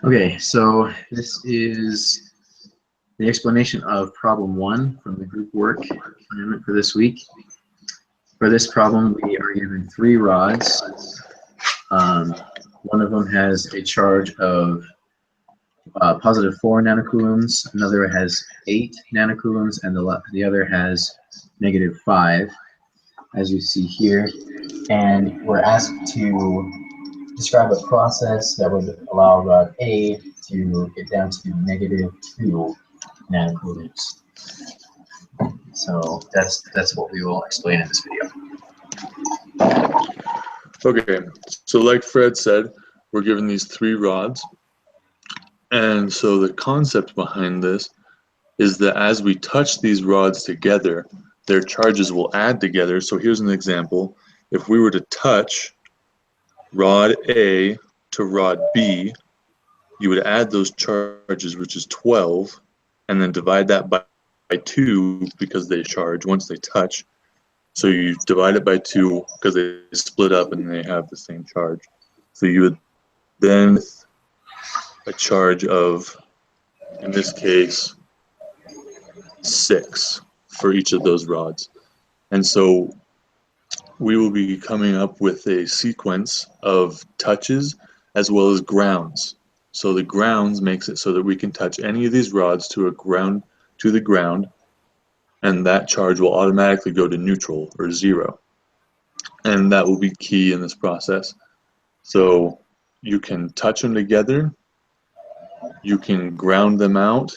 Okay, so this is the explanation of problem 1 from the group work assignment for this week. For this problem, we are given 3 rods. One of them has a charge of positive 4 nanocoulombs, another has 8 nanocoulombs, and the other has negative 5, as you see here. And we're asked to describe a process that would allow rod A to get down to negative 2 nanocoulombs. So that's what we will explain in this video. Okay, so like Fred said, we're given these 3 rods. And so the concept behind this is that as we touch these rods together, their charges will add together. So here's an example. If we were to touch rod A to rod B, you would add those charges, which is 12, and then divide that by 2 because they charge once they touch. So you divide it by 2 because they split up and they have the same charge. So you would then a charge of, in this case, 6 for each of those rods. And so we will be coming up with a sequence of touches as well as grounds. So the grounds makes it so that we can touch any of these rods to the ground, and that charge will automatically go to neutral or 0. And that will be key in this process. So you can touch them together, you can ground them out,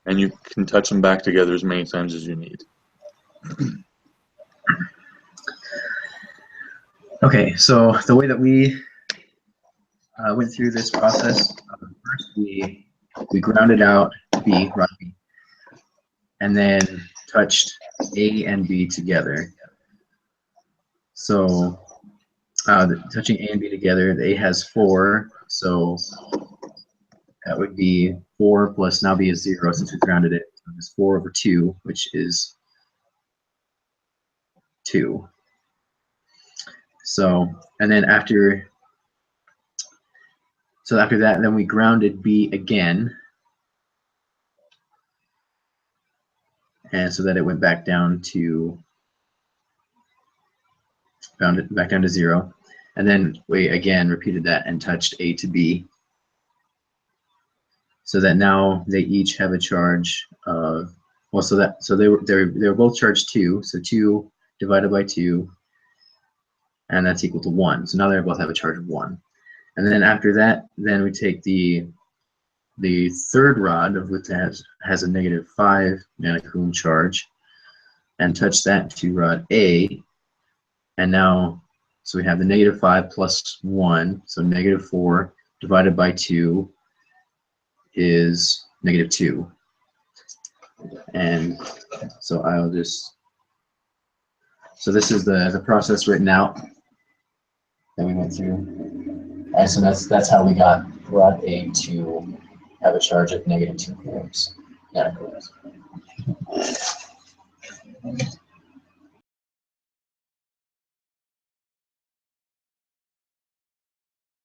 and you can touch them back together as many times as you need. Okay, so the way that we went through this process, first we grounded out rod B, and then touched A and B together. So touching A and B together, the A has 4, so that would be 4 plus now B is 0 since we grounded it. So it's 4 over 2, which is 2. So, and then after that, then we grounded B again. And so that it went back down to, back down to 0. And then we again repeated that and touched A to B. So that now they each have a charge of, well, so they were both charged 2, so 2 divided by 2, and that's equal to 1. So now they both have a charge of 1. And then after that, then we take the third rod, of which has a negative 5 nanocoulomb charge, and touch that to rod A. And now, so we have the negative 5 plus 1, so negative 4 divided by 2 is negative 2. And so I'll just, so this is the process written out that we went through. And so that's how we got rod A to have a charge of negative 2 coulombs, nanocoulombs.